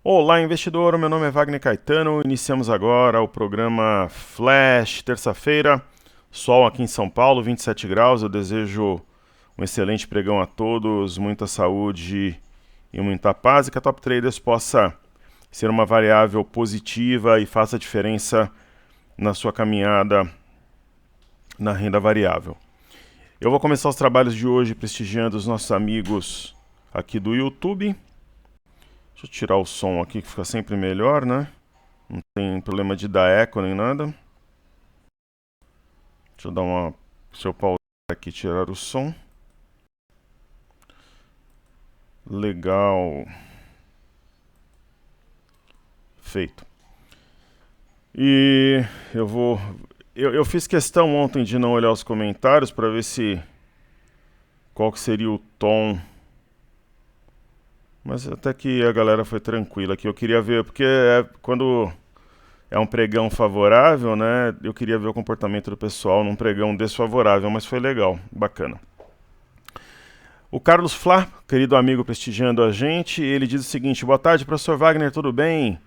Olá, investidor. Meu nome é Wagner Caetano. Iniciamos agora o programa Flash, terça-feira. Sol aqui em São Paulo, 27 graus. Eu desejo um excelente pregão a todos, muita saúde e muita paz, e que a Top Traders possa ser uma variável positiva e faça diferença na sua caminhada na renda variável. Eu vou começar os trabalhos de hoje prestigiando os nossos amigos aqui do YouTube. Deixa eu tirar o som aqui que fica sempre melhor, né? Não tem problema de dar eco nem nada. Deixa eu pausar aqui e tirar o som. Legal. Feito. E eu fiz questão ontem de não olhar os comentários para ver qual que seria o tom. Mas até que a galera foi tranquila aqui. Eu queria ver, porque quando é um pregão favorável, né? Eu queria ver o comportamento do pessoal num pregão desfavorável, mas foi legal, bacana. O Carlos Flá, querido amigo prestigiando a gente, ele diz o seguinte: boa tarde, professor Wagner, tudo bem?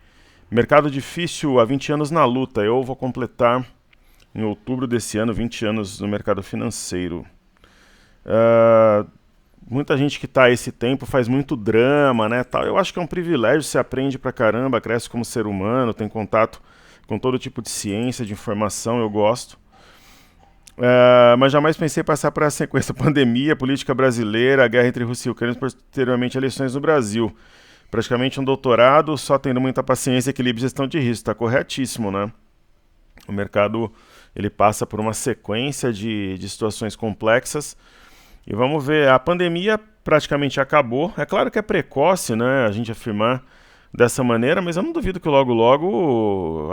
Mercado difícil há 20 anos na luta. Eu vou completar em outubro desse ano 20 anos no mercado financeiro. Muita gente que está a esse tempo faz muito drama, né, tal. Eu acho que é um privilégio, você aprende pra caramba, cresce como ser humano, tem contato com todo tipo de ciência, de informação, eu gosto. Mas jamais pensei passar por essa sequência: pandemia, política brasileira, a guerra entre Rússia e Ucrânia, posteriormente eleições no Brasil. Praticamente um doutorado, só tendo muita paciência, equilíbrio e gestão de risco. Está corretíssimo, né? O mercado ele passa por uma sequência de situações complexas. E vamos ver, a pandemia praticamente acabou. É claro que é precoce, né, a gente afirmar dessa maneira, mas eu não duvido que logo, logo,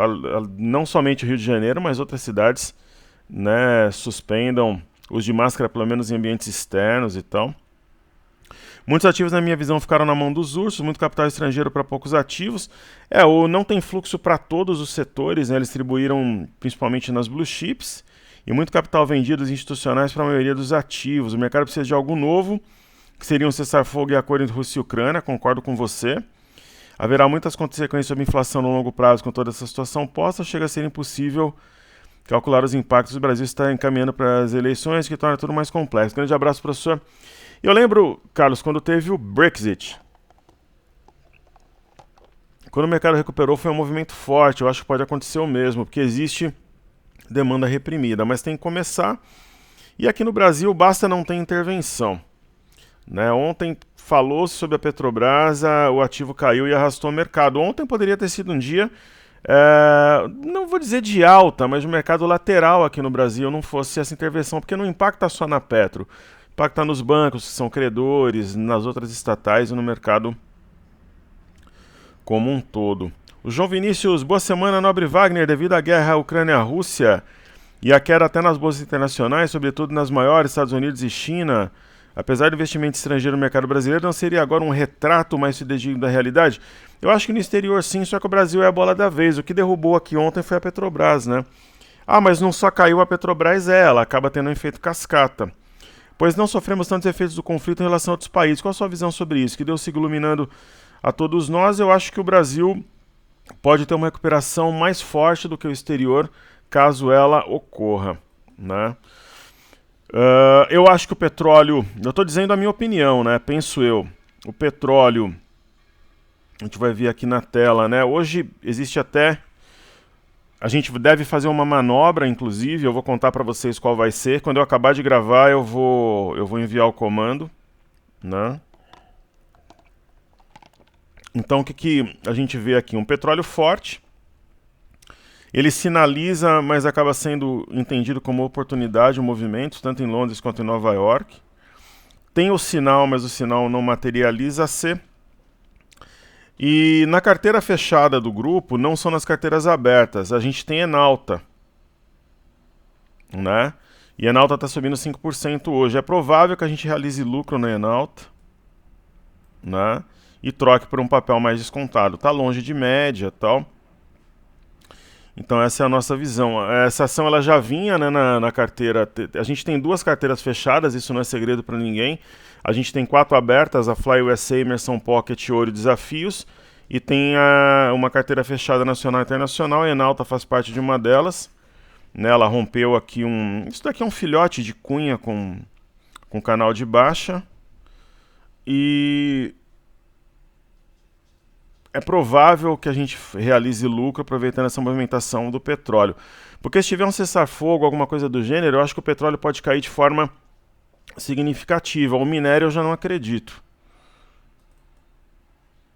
não somente o Rio de Janeiro, mas outras cidades, né, suspendam o uso de máscara, pelo menos em ambientes externos e tal. Muitos ativos, na minha visão, ficaram na mão dos ursos, muito capital estrangeiro para poucos ativos. Ou não tem fluxo para todos os setores, né, eles distribuíram principalmente nas blue chips, e muito capital vendido institucionais para a maioria dos ativos. O mercado precisa de algo novo, que seria um cessar-fogo e acordo entre Rússia e Ucrânia, concordo com você. Haverá muitas consequências sobre inflação no longo prazo com toda essa situação posta, chega a ser impossível calcular os impactos. O Brasil está encaminhando para as eleições, que torna tudo mais complexo. Grande abraço, professor. Eu lembro, Carlos, quando teve o Brexit. Quando o mercado recuperou, foi um movimento forte. Eu acho que pode acontecer o mesmo, porque existe demanda reprimida, mas tem que começar. E aqui no Brasil basta não ter intervenção, né? Ontem falou-se sobre a Petrobras, o ativo caiu e arrastou o mercado. Ontem poderia ter sido um dia, não vou dizer de alta, mas de mercado lateral aqui no Brasil, não fosse essa intervenção, porque não impacta só na Petro, impacta nos bancos, que são credores, nas outras estatais e no mercado como um todo. O João Vinícius, boa semana, nobre Wagner. Devido à guerra Ucrânia-Rússia e a queda até nas bolsas internacionais, sobretudo nas maiores, Estados Unidos e China, apesar do investimento estrangeiro no mercado brasileiro, não seria agora um retrato mais fidedigno da realidade? Eu acho que no exterior sim, só que o Brasil é a bola da vez. O que derrubou aqui ontem foi a Petrobras, né? Mas não só caiu a Petrobras, ela acaba tendo um efeito cascata. Pois não sofremos tantos efeitos do conflito em relação a outros países. Qual a sua visão sobre isso? Que Deus siga iluminando a todos nós. Eu acho que o Brasil pode ter uma recuperação mais forte do que o exterior, caso ela ocorra, né? Eu acho que o petróleo, eu estou dizendo a minha opinião, né? Penso eu, o petróleo, a gente vai ver aqui na tela, né? Hoje existe até, a gente deve fazer uma manobra, inclusive, eu vou contar para vocês qual vai ser. Quando eu acabar de gravar, eu vou enviar o comando, né? Então o que a gente vê aqui? Um petróleo forte, ele sinaliza, mas acaba sendo entendido como oportunidade, um movimento, tanto em Londres quanto em Nova York. Tem o sinal, mas o sinal não materializa-se. E na carteira fechada do grupo, não são nas carteiras abertas, a gente tem Enalta, né? E Enalta está subindo 5% hoje. É provável que a gente realize lucro na Enalta, né? E troque por um papel mais descontado. Está longe de média e tal. Então essa é a nossa visão. Essa ação ela já vinha, né, na carteira. A gente tem duas carteiras fechadas, isso não é segredo para ninguém. A gente tem 4 abertas, a Fly USA, Emerson Pocket, Ouro e Desafios. E tem uma carteira fechada nacional e internacional, a Enalta faz parte de uma delas. Né, ela rompeu aqui isso daqui é um filhote de cunha com canal de baixa. E é provável que a gente realize lucro aproveitando essa movimentação do petróleo. Porque se tiver um cessar-fogo, alguma coisa do gênero, eu acho que o petróleo pode cair de forma significativa. O minério eu já não acredito.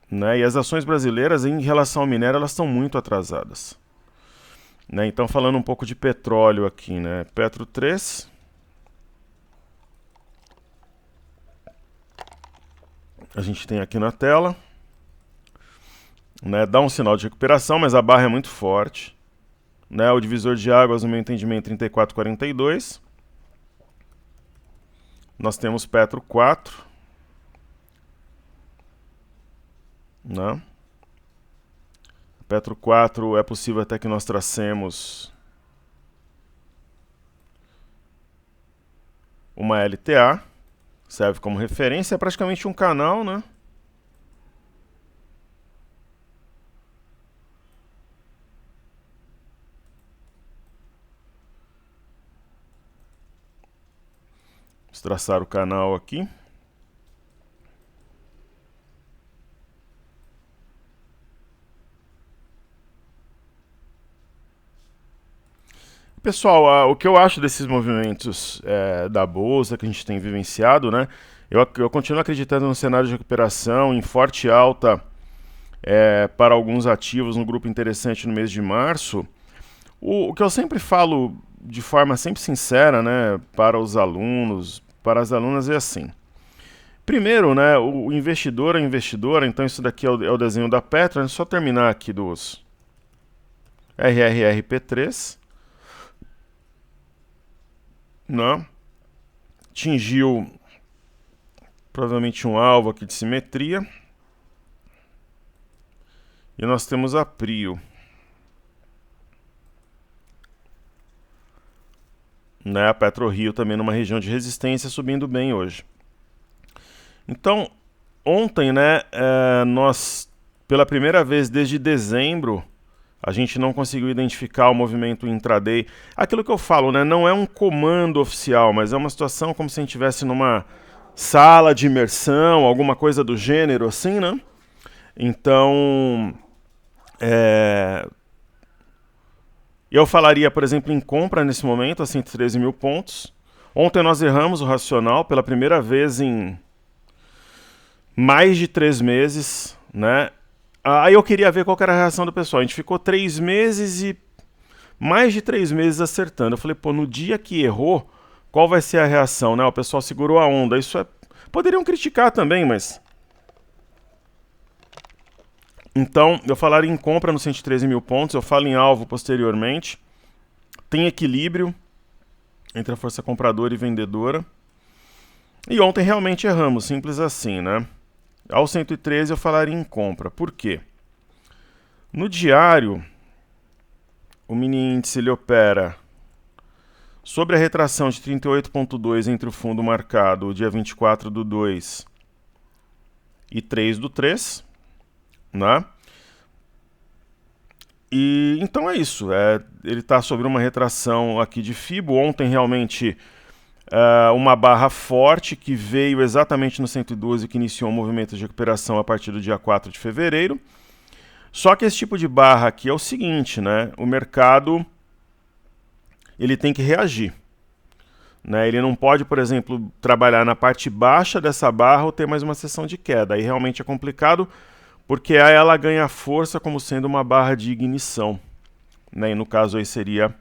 Né? E as ações brasileiras, em relação ao minério, elas estão muito atrasadas. Né? Então, falando um pouco de petróleo aqui, né? Petro 3. A gente tem aqui na tela. Né? Dá um sinal de recuperação, mas a barra é muito forte. Né? O divisor de águas, no meu entendimento, 34,42. Nós temos Petro 4. Né? Petro 4 é possível até que nós tracemos uma LTA. Serve como referência, é praticamente um canal, né? Vamos traçar o canal aqui. Pessoal, o que eu acho desses movimentos da Bolsa que a gente tem vivenciado, né? Eu continuo acreditando no cenário de recuperação, em forte alta para alguns ativos no grupo interessante no mês de março. O que eu sempre falo de forma sempre sincera, né, para os alunos, para as alunas é assim. Primeiro, né, o investidor, a investidora, então isso daqui é o desenho da Petro, é só terminar aqui dos RRRP3. Não. Atingiu provavelmente um alvo aqui de simetria. E nós temos a Prio. Né, a PetroRio também numa região de resistência, subindo bem hoje. Então, ontem, né, nós, pela primeira vez desde dezembro, a gente não conseguiu identificar o movimento intraday. Aquilo que eu falo, né, não é um comando oficial, mas é uma situação como se a gente estivesse numa sala de imersão, alguma coisa do gênero assim, né? Então, eu falaria, por exemplo, em compra nesse momento, a 113 mil pontos. Ontem nós erramos o racional pela primeira vez em mais de 3 meses, né? Aí eu queria ver qual era a reação do pessoal. A gente ficou 3 meses e mais de 3 meses acertando. Eu falei, pô, no dia que errou, qual vai ser a reação, né? O pessoal segurou a onda. Isso poderiam criticar também, mas... Então, eu falaria em compra nos 113 mil pontos, eu falo em alvo posteriormente. Tem equilíbrio entre a força compradora e vendedora. E ontem realmente erramos, simples assim, né? Ao 113 eu falaria em compra. Por quê? No diário, o mini índice ele opera sobre a retração de 38,2 entre o fundo marcado dia 24/2 e 3/3, né? E então é isso. Ele está sobre uma retração aqui de FIBO. Ontem realmente uma barra forte que veio exatamente no 112 que iniciou um movimento de recuperação a partir do dia 4 de fevereiro. Só que esse tipo de barra aqui é o seguinte, né? O mercado ele tem que reagir. Né? Ele não pode, por exemplo, trabalhar na parte baixa dessa barra ou ter mais uma sessão de queda. Aí realmente é complicado, porque aí ela ganha força como sendo uma barra de ignição. Né? E no caso aí seria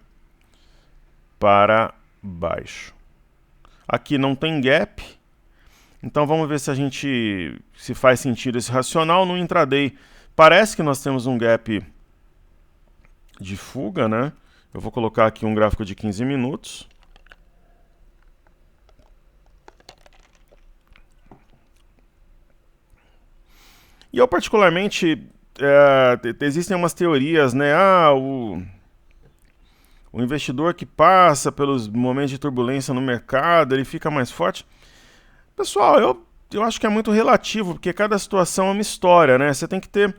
para baixo. Aqui não tem gap, então vamos ver se faz sentido esse racional. No intraday parece que nós temos um gap de fuga, né? Eu vou colocar aqui um gráfico de 15 minutos. E eu particularmente, existem umas teorias, né? O investidor que passa pelos momentos de turbulência no mercado, ele fica mais forte. Pessoal, eu acho que é muito relativo, porque cada situação é uma história, né? Você tem que ter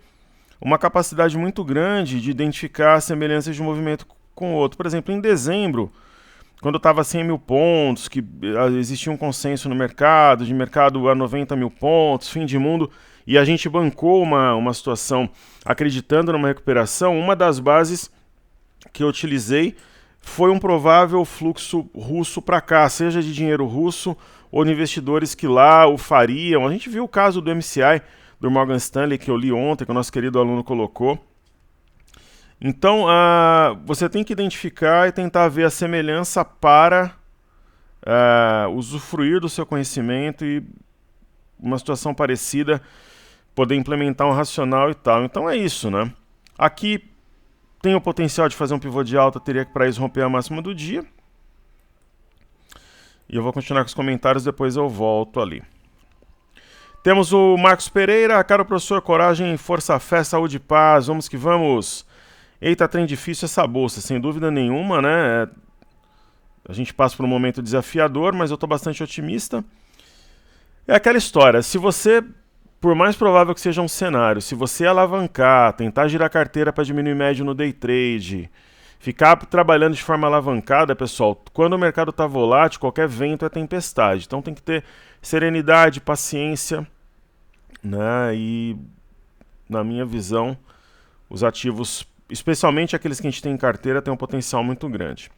uma capacidade muito grande de identificar semelhanças de um movimento com o outro. Por exemplo, em dezembro, quando estava a 100 mil pontos, que existia um consenso no mercado, de mercado a 90 mil pontos, fim de mundo, e a gente bancou uma situação acreditando numa recuperação, uma das bases que eu utilizei foi um provável fluxo russo para cá, seja de dinheiro russo ou de investidores que lá o fariam. A gente viu o caso do MCI, do Morgan Stanley, que eu li ontem, que o nosso querido aluno colocou. Então, você tem que identificar e tentar ver a semelhança para usufruir do seu conhecimento e uma situação parecida, poder implementar um racional e tal. Então é isso, né? Aqui tem o potencial de fazer um pivô de alta, teria que para isso romper a máxima do dia. E eu vou continuar com os comentários, depois eu volto ali. Temos o Marcos Pereira, caro professor, coragem, força, fé, saúde e paz, vamos que vamos. Eita, trem difícil essa bolsa, sem dúvida nenhuma, né? A gente passa por um momento desafiador, mas eu estou bastante otimista. É aquela história, se você, por mais provável que seja um cenário, se você alavancar, tentar girar carteira para diminuir médio no day trade, ficar trabalhando de forma alavancada, pessoal, quando o mercado está volátil, qualquer vento é tempestade. Então tem que ter serenidade, paciência, né? E, na minha visão, os ativos, especialmente aqueles que a gente tem em carteira, têm um potencial muito grande.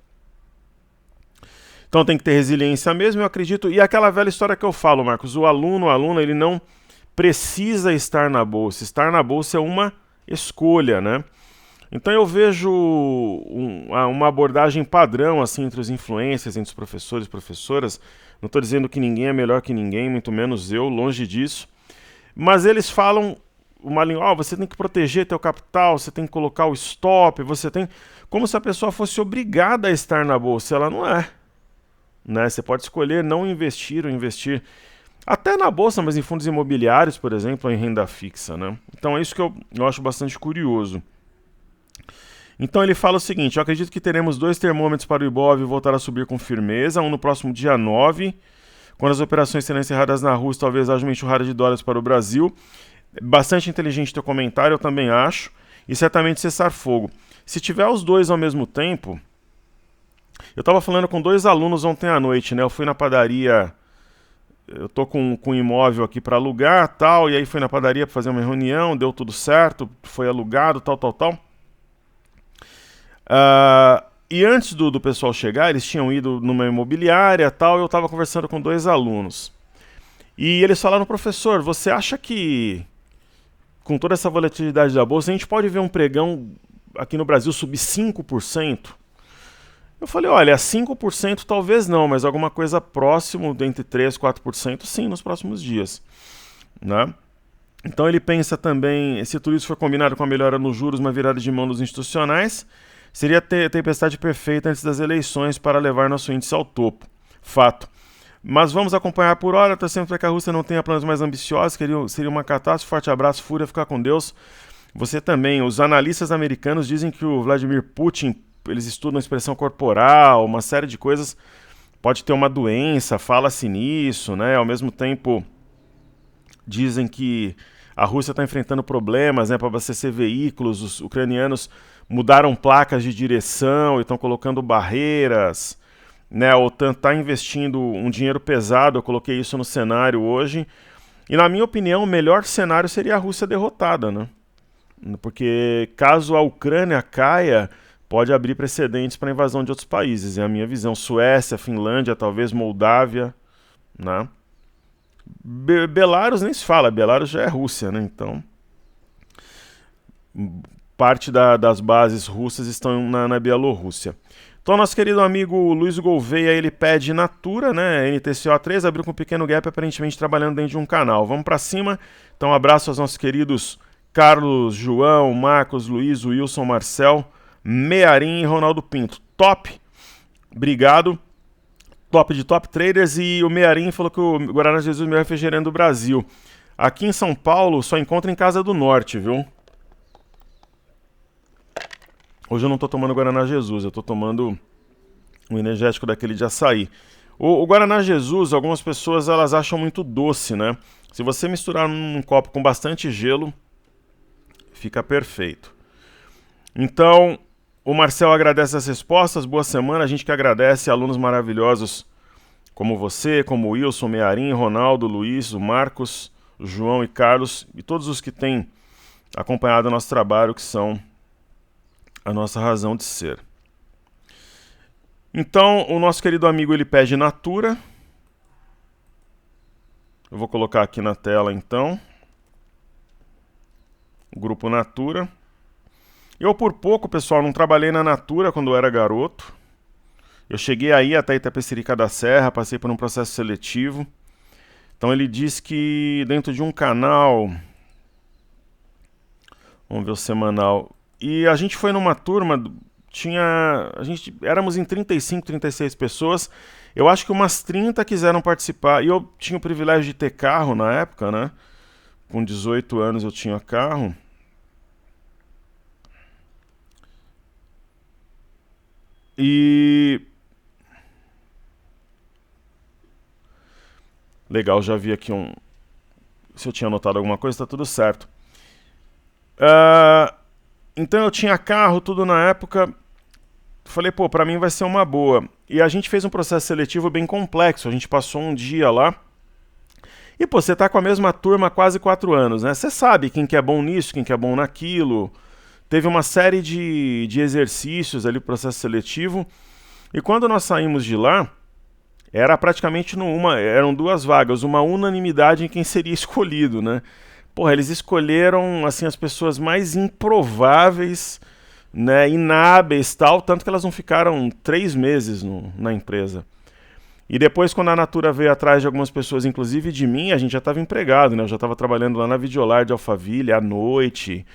Então tem que ter resiliência mesmo, eu acredito. E aquela velha história que eu falo, Marcos, o aluno, a aluna, ele não precisa estar na bolsa. Estar na bolsa é uma escolha, né? Então eu vejo uma abordagem padrão assim entre os influencers, entre os professores e professoras. Não estou dizendo que ninguém é melhor que ninguém, muito menos eu, longe disso. Mas eles falam uma língua, você tem que proteger teu capital, você tem que colocar o stop, você tem... Como se a pessoa fosse obrigada a estar na bolsa. Ela não é. Né? Você pode escolher não investir ou investir até na bolsa, mas em fundos imobiliários, por exemplo, ou em renda fixa, né? Então é isso que eu acho bastante curioso. Então ele fala o seguinte, eu acredito que teremos 2 termômetros para o Ibov voltar a subir com firmeza, um no próximo dia 9, quando as operações serão encerradas na Rússia, talvez haja uma enxurrada de dólares para o Brasil. Bastante inteligente teu comentário, eu também acho, e certamente cessar fogo. Se tiver os dois ao mesmo tempo... Eu estava falando com 2 alunos ontem à noite, né? Eu fui na padaria, eu tô com um imóvel aqui para alugar, tal, e aí fui na padaria para fazer uma reunião, deu tudo certo, foi alugado, tal. E antes do pessoal chegar, eles tinham ido numa imobiliária, tal, e eu estava conversando com 2 alunos. E eles falaram, professor, você acha que com toda essa volatilidade da bolsa, a gente pode ver um pregão aqui no Brasil subir 5%? Eu falei, olha, 5% talvez não, mas alguma coisa próximo, entre 3% e 4% sim, nos próximos dias. Né? Então ele pensa também, se tudo isso for combinado com a melhora nos juros, uma virada de mão dos institucionais, seria a tempestade perfeita antes das eleições para levar nosso índice ao topo. Fato. Mas vamos acompanhar por hora, torcendo para que a Rússia não tenha planos mais ambiciosos, seria uma catástrofe. Forte abraço, fúria, ficar com Deus. Você também, os analistas americanos dizem que o Vladimir Putin, eles estudam expressão corporal, uma série de coisas, pode ter uma doença, fala-se nisso, né? Ao mesmo tempo, dizem que a Rússia está enfrentando problemas, né, para abastecer veículos, os ucranianos mudaram placas de direção e estão colocando barreiras, né? A OTAN está investindo um dinheiro pesado, eu coloquei isso no cenário hoje, e na minha opinião, o melhor cenário seria a Rússia derrotada, né? Porque caso a Ucrânia caia, pode abrir precedentes para a invasão de outros países, é a minha visão. Suécia, Finlândia, talvez Moldávia, né? Belarus nem se fala, Belarus já é Rússia, né? Então, parte das bases russas estão na Bielorrússia. Então, nosso querido amigo Luiz Gouveia, ele pede Natura, né? NTCO3, abriu com um pequeno gap, aparentemente trabalhando dentro de um canal. Vamos para cima. Então, um abraço aos nossos queridos Carlos, João, Marcos, Luiz, Wilson, Marcel, Mearim e Ronaldo Pinto. Top! Obrigado. Top de top traders. E o Mearim falou que o Guaraná Jesus é o melhor refrigerante do Brasil. Aqui em São Paulo só encontra em Casa do Norte, viu? Hoje eu não tô tomando Guaraná Jesus, eu tô tomando um energético daquele de açaí. O Guaraná Jesus, algumas pessoas elas acham muito doce, né? Se você misturar num copo com bastante gelo, Fica perfeito. Então, o Marcel agradece as respostas, boa semana, a gente que agradece, alunos maravilhosos como você, como o Wilson, Mearim, Ronaldo, Luiz, o Marcos, o João e Carlos, e todos os que têm acompanhado o nosso trabalho, que são a nossa razão de ser. Então, o nosso querido amigo, ele pede Natura. Eu vou colocar aqui na tela, então, o grupo Natura. Eu, por pouco, pessoal, não trabalhei na Natura quando eu era garoto. Eu cheguei aí até Itapecerica da Serra, passei por um processo seletivo. Então ele diz que dentro de um canal, vamos ver o semanal, e a gente foi numa turma, éramos em 35, 36 pessoas, eu acho que umas 30 quiseram participar, e eu tinha o privilégio de ter carro na época, né? Com 18 anos eu tinha carro. E legal, já vi aqui se eu tinha anotado alguma coisa, tá tudo certo. Então eu tinha carro, tudo na época. Falei, pô, pra mim vai ser uma boa. E a gente fez um processo seletivo bem complexo. A gente passou um dia lá. E, pô, você tá com a mesma turma há quase 4 anos, né? Você sabe quem que é bom nisso, quem que é bom naquilo. Teve uma série de exercícios ali, processo seletivo. E quando nós saímos de lá, era praticamente eram 2 vagas, uma unanimidade em quem seria escolhido, né? Porra, eles escolheram, assim, as pessoas mais improváveis, né, inábeis, tal, tanto que elas não ficaram 3 meses na empresa. E depois, quando a Natura veio atrás de algumas pessoas, inclusive de mim, a gente já estava empregado, né? Eu já estava trabalhando lá na Videolar de Alphaville, à noite,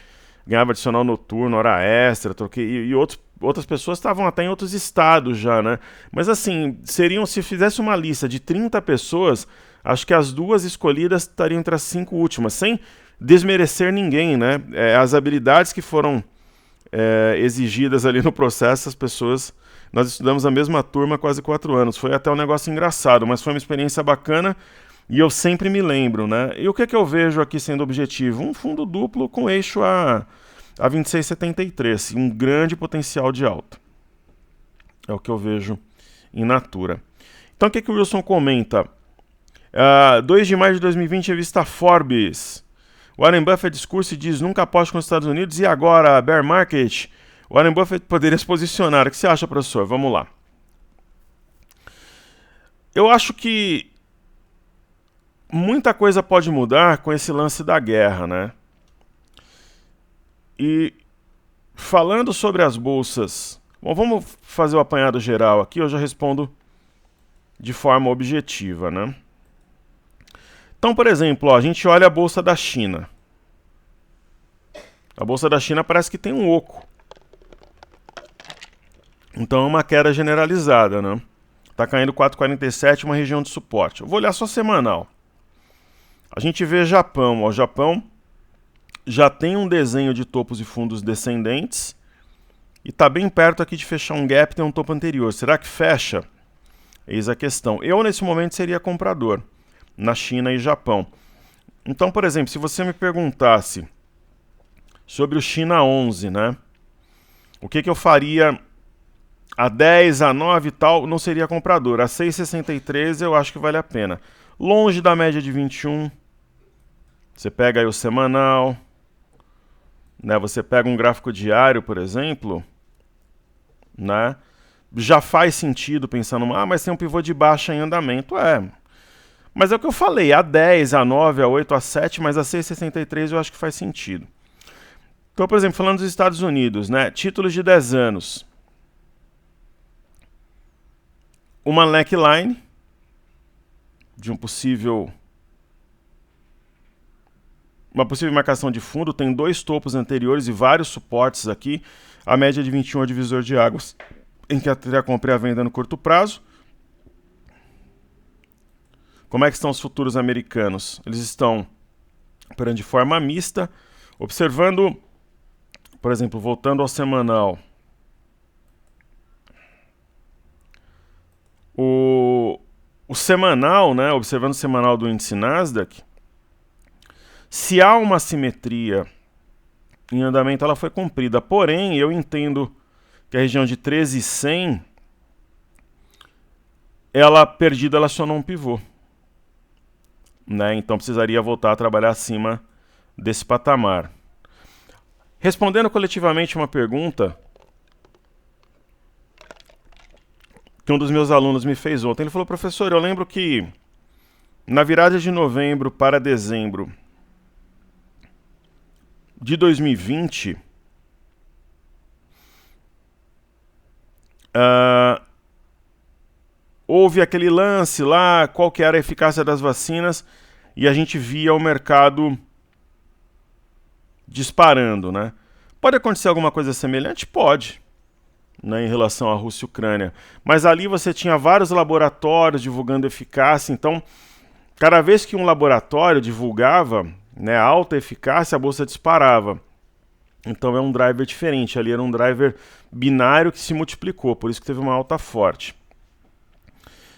ganhava adicional noturno, hora extra, troquei, e outras pessoas estavam até em outros estados já, né? Mas assim, se fizesse uma lista de 30 pessoas, acho que as 2 escolhidas estariam entre as 5 últimas, sem desmerecer ninguém, né? As habilidades que foram exigidas ali no processo, as pessoas... Nós estudamos a mesma turma há quase 4 anos. Foi até um negócio engraçado, mas foi uma experiência bacana e eu sempre me lembro, né? E o que eu vejo aqui sendo objetivo? Um fundo duplo com eixo a 26,73, um grande potencial de alta. É o que eu vejo em Natura. Então o que o Wilson comenta? 2 de maio de 2020, revista Forbes. Warren Buffett discurso e diz, nunca aposte com os Estados Unidos, e agora, bear market... Warren Buffett poderia se posicionar. O que você acha, professor? Vamos lá. Eu acho que muita coisa pode mudar com esse lance da guerra, né? E falando sobre as bolsas... Bom, vamos fazer o apanhado geral aqui, eu já respondo de forma objetiva, né? Então, por exemplo, a gente olha a bolsa da China. A bolsa da China parece que tem um oco. Então é uma queda generalizada, né? Tá caindo 4,47, uma região de suporte. Eu vou olhar só semanal. A gente vê Japão. O Japão já tem um desenho de topos e fundos descendentes e tá bem perto aqui de fechar um gap, tem um topo anterior. Será que fecha? Eis a questão. Eu, nesse momento, seria comprador na China e Japão. Então, por exemplo, se você me perguntasse sobre o China 11, né? O que eu faria... A 10, a 9 e tal, não seria comprador. A 6,63 eu acho que vale a pena. Longe da média de 21. Você pega aí o semanal. Né? Você pega um gráfico diário, por exemplo. Né? Já faz sentido pensando, mas tem um pivô de baixa em andamento. Mas é o que eu falei, a 10, a 9, a 8, a 7, mas a 6,63 eu acho que faz sentido. Então, por exemplo, falando dos Estados Unidos, né? Títulos de 10 anos. Uma neckline de uma possível marcação de fundo, tem 2 topos anteriores e vários suportes aqui. A média de 21 é o divisor de águas, em que a compra e a venda no curto prazo. Como é que estão os futuros americanos? Eles estão operando de forma mista, observando, por exemplo, voltando ao semanal, o semanal, né, observando o semanal do índice Nasdaq, se há uma simetria em andamento ela foi cumprida. Porém, eu entendo que a região de 13.100, ela perdida, ela acionou um pivô. Né? Então precisaria voltar a trabalhar acima desse patamar. Respondendo coletivamente uma pergunta que um dos meus alunos me fez ontem, ele falou: professor, eu lembro que na virada de novembro para dezembro de 2020, houve aquele lance lá, qual que era a eficácia das vacinas, e a gente via o mercado disparando, né? Pode acontecer alguma coisa semelhante? Pode, né, em relação à Rússia e Ucrânia. Mas ali você tinha vários laboratórios divulgando eficácia, então cada vez que um laboratório divulgava, né, alta eficácia, a bolsa disparava. Então é um driver diferente, ali era um driver binário que se multiplicou, por isso que teve uma alta forte.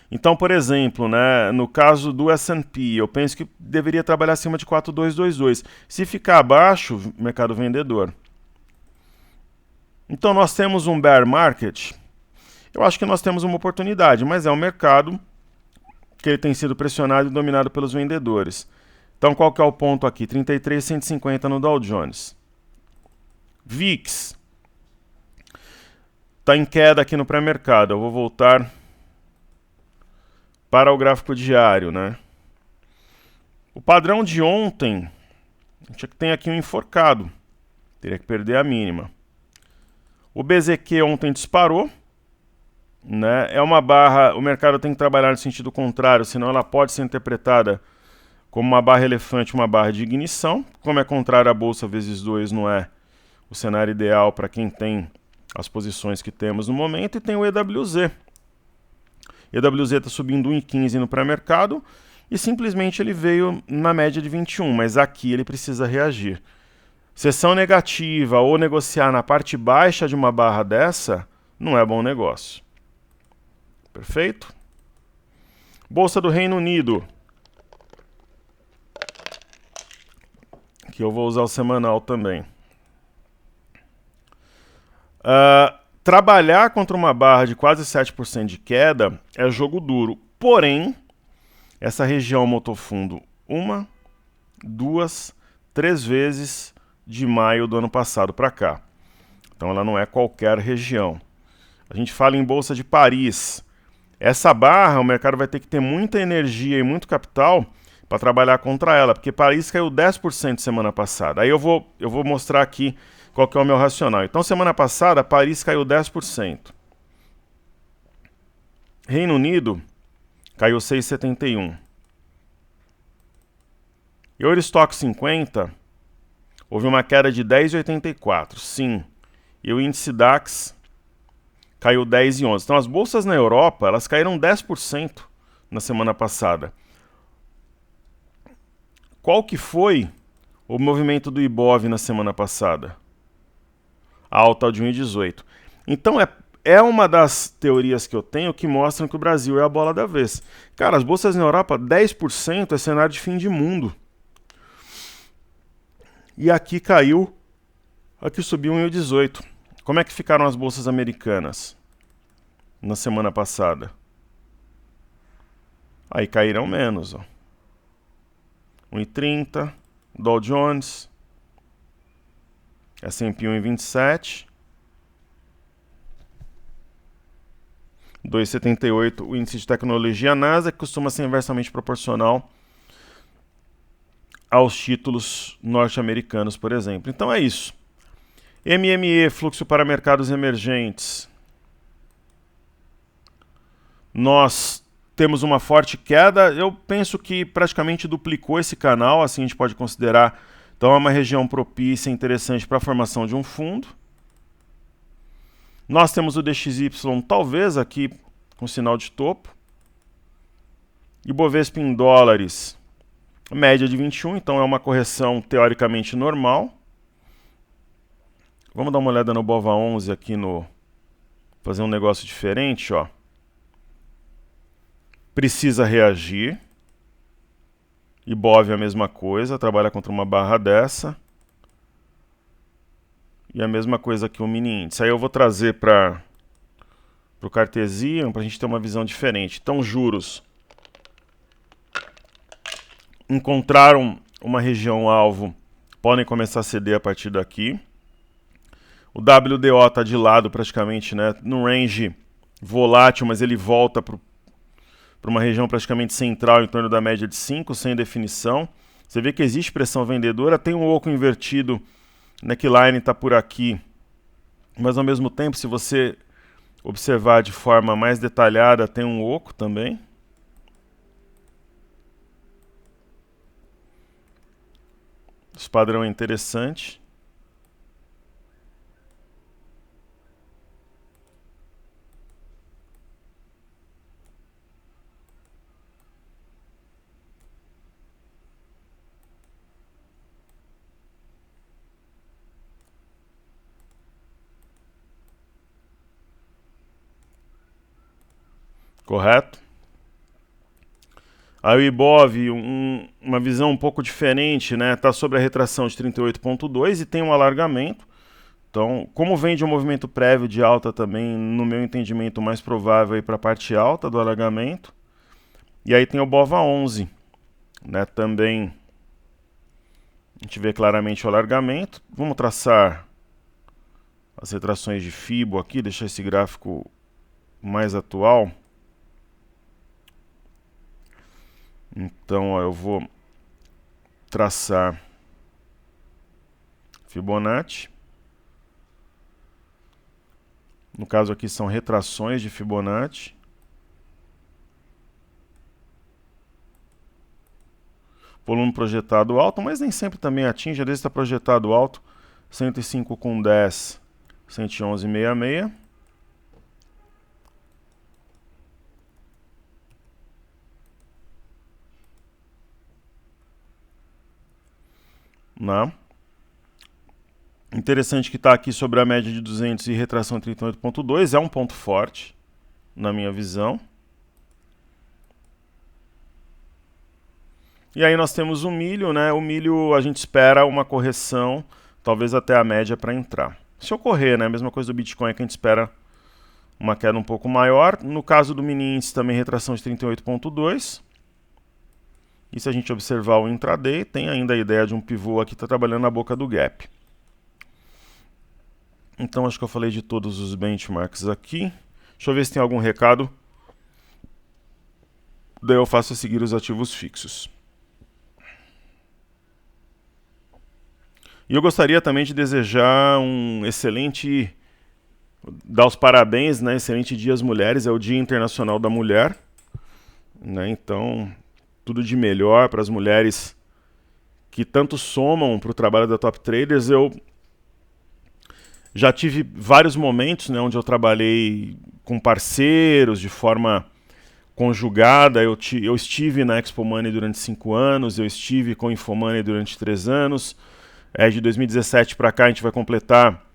Então, por exemplo, né, no caso do S&P, eu penso que deveria trabalhar acima de 4.222. Se ficar abaixo, mercado vendedor. Então nós temos um bear market. Eu acho que nós temos uma oportunidade, mas é um mercado que ele tem sido pressionado e dominado pelos vendedores. Então qual que é o ponto aqui? 33.150 no Dow Jones. VIX está em queda aqui no pré-mercado. Eu vou voltar para o gráfico diário, né? O padrão de ontem, a gente tem aqui um enforcado. Teria que perder a mínima. O BZQ ontem disparou, né? É uma barra, o mercado tem que trabalhar no sentido contrário, senão ela pode ser interpretada como uma barra elefante, uma barra de ignição. Como é contrário à bolsa vezes 2, não é o cenário ideal para quem tem as posições que temos no momento. E tem o EWZ. EWZ está subindo 1,15 no pré-mercado e simplesmente ele veio na média de 21, mas aqui ele precisa reagir. Sessão negativa ou negociar na parte baixa de uma barra dessa não é bom negócio. Perfeito? Bolsa do Reino Unido. Que eu vou usar o semanal também. Trabalhar contra uma barra de quase 7% de queda é jogo duro. Porém, essa região motofundo, 1, 2, 3 vezes de maio do ano passado para cá. Então ela não é qualquer região. A gente fala em Bolsa de Paris. Essa barra, o mercado vai ter que ter muita energia e muito capital para trabalhar contra ela, porque Paris caiu 10% semana passada. Aí eu vou mostrar aqui qual que é o meu racional. Então, semana passada, Paris caiu 10%. Reino Unido caiu 6,71%. Eurostock 50 houve uma queda de 10,84%. Sim. E o índice DAX caiu 10,11%. Então, as bolsas na Europa, elas caíram 10% na semana passada. Qual que foi o movimento do Ibov na semana passada? A alta de 1,18. Então é uma das teorias que eu tenho que mostram que o Brasil é a bola da vez. Cara, as bolsas na Europa, 10% é cenário de fim de mundo. E aqui caiu, aqui subiu 1,18. Como é que ficaram as bolsas americanas na semana passada? Aí caíram menos, ó. 1,30, Dow Jones, S&P 1,27, 2,78 o índice de tecnologia NASA, que costuma ser inversamente proporcional aos títulos norte-americanos, por exemplo. Então é isso. MME, fluxo para mercados emergentes. Nós temos uma forte queda. Eu penso que praticamente duplicou esse canal, assim a gente pode considerar. Então é uma região propícia e interessante para a formação de um fundo. Nós temos o DXY talvez aqui com sinal de topo. E Bovespa em dólares, média de 21, então é uma correção teoricamente normal. Vamos dar uma olhada no BOVA11 aqui fazer um negócio diferente, ó. Precisa reagir. Ibov é a mesma coisa, trabalha contra uma barra dessa. E a mesma coisa aqui o mini índice. Aí eu vou trazer para o Cartesian para a gente ter uma visão diferente. Então, juros encontraram uma região alvo, podem começar a ceder a partir daqui. O WDO está de lado praticamente, né, no range volátil, mas ele volta para uma região praticamente central em torno da média de 5, sem definição. Você vê que existe pressão vendedora, tem um oco invertido, neckline está por aqui, mas ao mesmo tempo, se você observar de forma mais detalhada, tem um oco também. Esse padrão é interessante. Correto? Aí o Ibov, uma visão um pouco diferente, né? Está sobre a retração de 38,2 e tem um alargamento. Então, como vem de um movimento prévio de alta também, no meu entendimento, mais provável para a parte alta do alargamento. E aí tem o BOVA 11, né? Também a gente vê claramente o alargamento. Vamos traçar as retrações de Fibo aqui, deixar esse gráfico mais atual. Então, ó, eu vou traçar Fibonacci. No caso aqui são retrações de Fibonacci. Volume projetado alto, mas nem sempre também atinge. Às vezes está projetado alto. 105,10, 111,66. Não. Interessante que está aqui sobre a média de 200 e retração 38,2. É um ponto forte, na minha visão. E aí nós temos o milho, né? O milho a gente espera uma correção, talvez até a média para entrar. Se ocorrer, né? A mesma coisa do Bitcoin, que a gente espera uma queda um pouco maior. No caso do mini índice também retração de 38,2. E se a gente observar o intraday, tem ainda a ideia de um pivô aqui que está trabalhando na boca do gap. Então acho que eu falei de todos os benchmarks aqui. Deixa eu ver se tem algum recado. Daí eu faço a seguir os ativos fixos. E eu gostaria também de desejar dar os parabéns, né? Excelente Dia às Mulheres, é o Dia Internacional da Mulher, né? Então, tudo de melhor para as mulheres que tanto somam para o trabalho da Top Traders. Eu já tive vários momentos, né, onde eu trabalhei com parceiros de forma conjugada. Eu estive na Expo Money durante 5 anos, eu estive com Infomoney durante 3 anos. De 2017 para cá a gente vai completar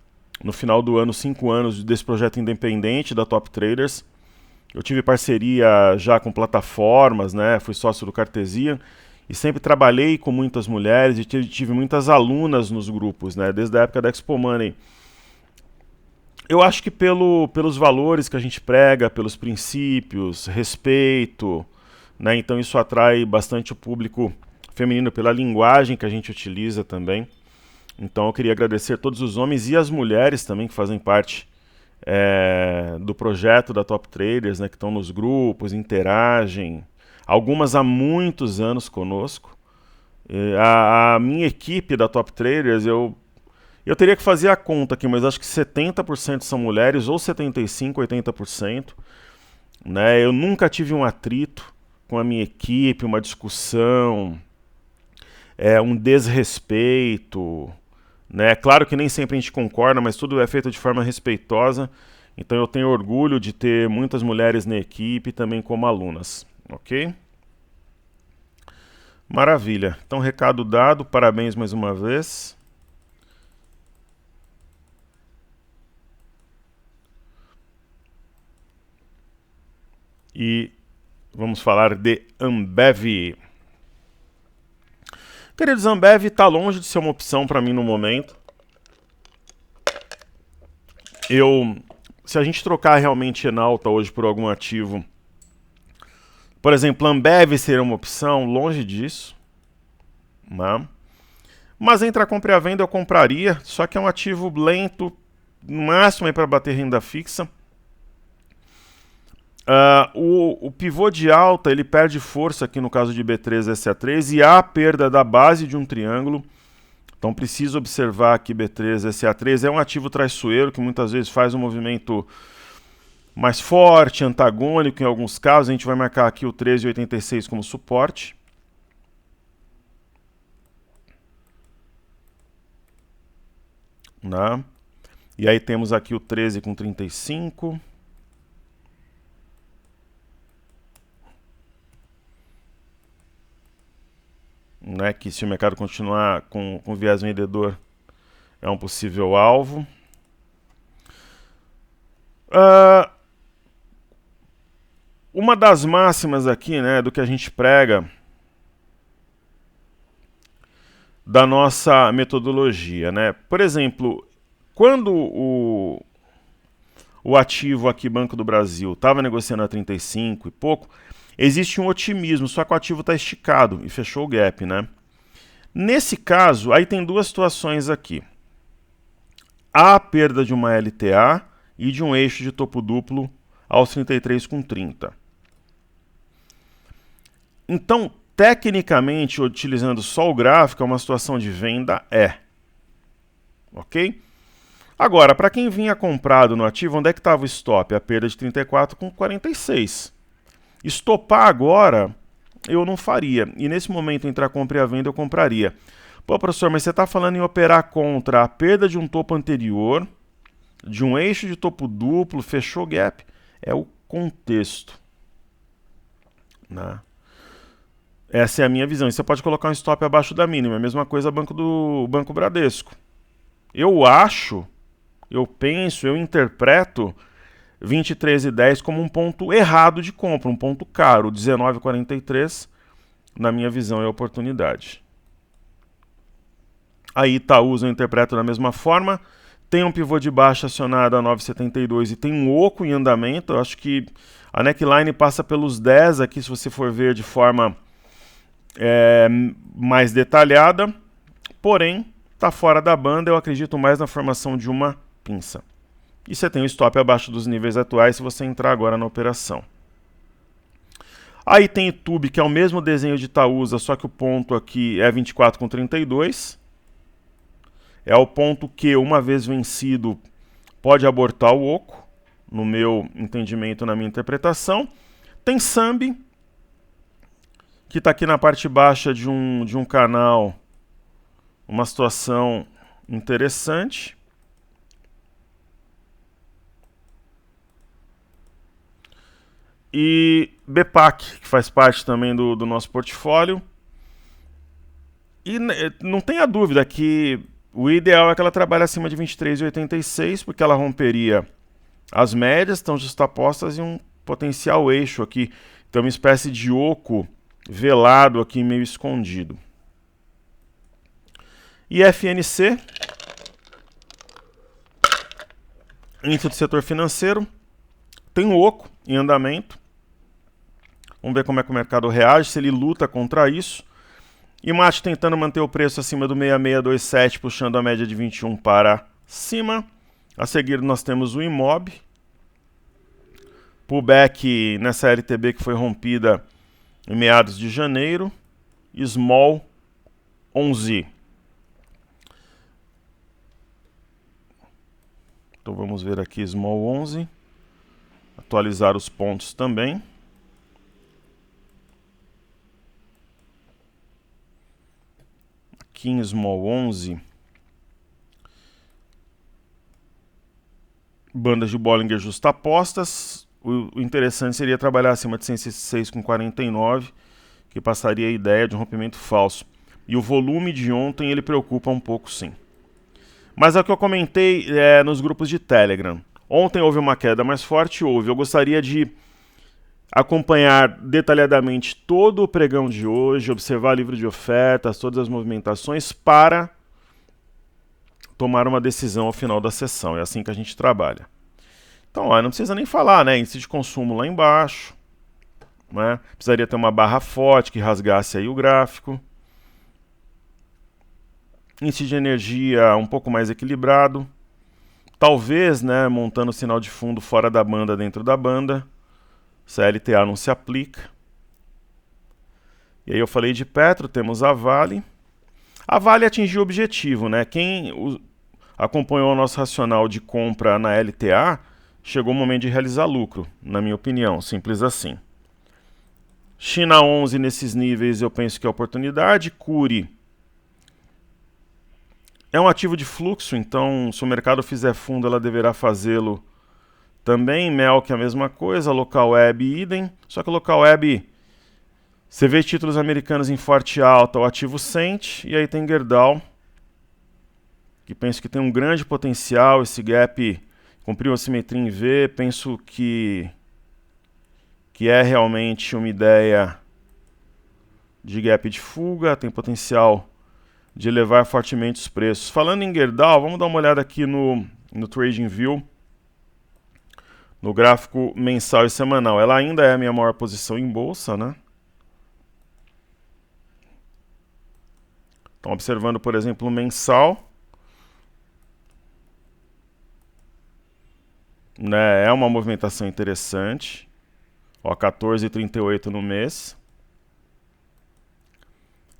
no final do ano 5 anos desse projeto independente da Top Traders. Eu tive parceria já com plataformas, né? Fui sócio do Cartesian e sempre trabalhei com muitas mulheres e tive muitas alunas nos grupos, né? Desde a época da Expo Money. Eu acho que pelos valores que a gente prega, pelos princípios, respeito, né? Então isso atrai bastante o público feminino pela linguagem que a gente utiliza também. Então eu queria agradecer a todos os homens e as mulheres também que fazem parte do projeto da Top Traders, né, que estão nos grupos, interagem, algumas há muitos anos conosco. A minha equipe da Top Traders, eu teria que fazer a conta aqui, mas acho que 70% são mulheres, ou 75%, 80%. Né? Eu nunca tive um atrito com a minha equipe, uma discussão, um desrespeito. Né? Claro que nem sempre a gente concorda, mas tudo é feito de forma respeitosa. Então eu tenho orgulho de ter muitas mulheres na equipe, também como alunas. Ok? Maravilha. Então, recado dado. Parabéns mais uma vez. E vamos falar de Ambev. Queridos, Ambev está longe de ser uma opção para mim no momento. Se a gente trocar realmente Enalta hoje por algum ativo, por exemplo, Ambev seria uma opção, longe disso, né? Mas entre a compra e a venda eu compraria, só que é um ativo lento, no máximo para bater renda fixa. O pivô de alta ele perde força aqui no caso de B3SA3 e há perda da base de um triângulo. Então precisa observar que B3SA3 é um ativo traiçoeiro que muitas vezes faz um movimento mais forte, antagônico em alguns casos. A gente vai marcar aqui o 13,86 como suporte. Né? E aí temos aqui o 13,35. Né, que se o mercado continuar com viés vendedor é um possível alvo. Uma das máximas aqui, né, do que a gente prega da nossa metodologia, né? Por exemplo, quando o ativo aqui, Banco do Brasil, estava negociando a 35 e pouco, existe um otimismo, só que o ativo está esticado e fechou o gap, né? Nesse caso, aí tem duas situações aqui. Há a perda de uma LTA e de um eixo de topo duplo aos 33,30. Então, tecnicamente, utilizando só o gráfico, é uma situação de venda? Ok? Agora, para quem vinha comprado no ativo, onde é que estava o stop? A perda de 34,46. Estopar agora, eu não faria. E nesse momento, entre a compra e a venda, eu compraria. Pô, professor, mas você está falando em operar contra a perda de um topo anterior, de um eixo de topo duplo, fechou gap. É o contexto. Né? Essa é a minha visão. E você pode colocar um stop abaixo da mínima. A mesma coisa Banco Bradesco. Eu acho, eu penso, eu interpreto 23,10 como um ponto errado de compra, um ponto caro. 19,43, na minha visão, é oportunidade. Aí Itaúsa eu interpreto da mesma forma. Tem um pivô de baixa acionado a 9,72 e tem um oco em andamento. Eu acho que a neckline passa pelos 10 aqui, se você for ver de forma mais detalhada. Porém, está fora da banda. Eu acredito mais na formação de uma pinça. E você tem o stop abaixo dos níveis atuais se você entrar agora na operação. Aí tem Itube, que é o mesmo desenho de Itaúsa, só que o ponto aqui é 24,32. É o ponto que, uma vez vencido, pode abortar o oco, no meu entendimento, na minha interpretação. Tem Sambi, que está aqui na parte baixa de um canal, uma situação interessante. E BPAC, que faz parte também do nosso portfólio. E não tenha dúvida que o ideal é que ela trabalhe acima de 23,86, porque ela romperia as médias, estão justapostas em um potencial eixo aqui. Então, uma espécie de oco velado aqui, meio escondido. E FNC, índice do setor financeiro, tem um oco em andamento. Vamos ver como é que o mercado reage, se ele luta contra isso. E Mate tentando manter o preço acima do 6627, puxando a média de 21 para cima. A seguir nós temos o Imob. Pullback nessa LTB que foi rompida em meados de janeiro. Small 11. Então vamos ver aqui Small 11. Atualizar os pontos também. Aqui em Small 11, bandas de Bollinger justapostas. O interessante seria trabalhar acima de 106,49, que passaria a ideia de um rompimento falso. E o volume de ontem ele preocupa um pouco, sim. Mas é o que eu comentei nos grupos de Telegram. Ontem houve uma queda mais forte, Eu gostaria de acompanhar detalhadamente todo o pregão de hoje, observar livro de ofertas, todas as movimentações, para tomar uma decisão ao final da sessão. É assim que a gente trabalha. Então, ó, não precisa nem falar, né? Índice de consumo lá embaixo, né? Precisaria ter uma barra forte que rasgasse aí o gráfico. Índice de energia um pouco mais equilibrado. Talvez, né, montando o sinal de fundo fora da banda, dentro da banda. CLTA não se aplica. E aí eu falei de Petro, temos a Vale. A Vale atingiu o objetivo, né? Quem acompanhou o nosso racional de compra na LTA, chegou o momento de realizar lucro, na minha opinião, simples assim. China 11 nesses níveis eu penso que é oportunidade. Cury é um ativo de fluxo, então se o mercado fizer fundo ela deverá fazê-lo também. Melk é a mesma coisa, Local Web idem, só que o Local Web você vê títulos americanos em forte alta, o ativo sente, e aí tem Gerdau, que penso que tem um grande potencial, esse gap cumpriu a simetria em V, penso que é realmente uma ideia de gap de fuga, tem potencial de elevar fortemente os preços. Falando em Gerdau, vamos dar uma olhada aqui no TradingView, no gráfico mensal e semanal. Ela ainda é a minha maior posição em bolsa, né? Então, observando, por exemplo, o mensal, né, é uma movimentação interessante. Ó, 14,38 no mês.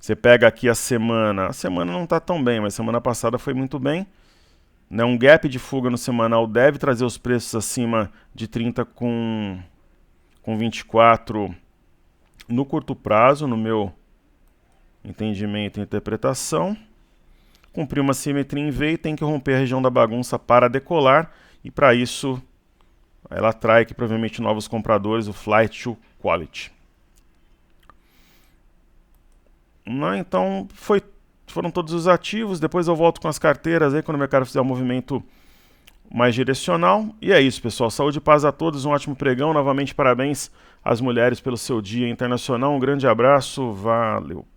Você pega aqui a semana não está tão bem, mas semana passada foi muito bem. Né, um gap de fuga no semanal deve trazer os preços acima de 30 com 24 no curto prazo, no meu entendimento e interpretação. Cumpriu uma simetria em V e tem que romper a região da bagunça para decolar, e para isso ela atrai aqui provavelmente novos compradores, o flight to quality. Então foram todos os ativos, depois eu volto com as carteiras aí quando o mercado fizer um movimento mais direcional. E é isso, pessoal, saúde e paz a todos, um ótimo pregão, novamente parabéns às mulheres pelo seu dia internacional, um grande abraço, valeu!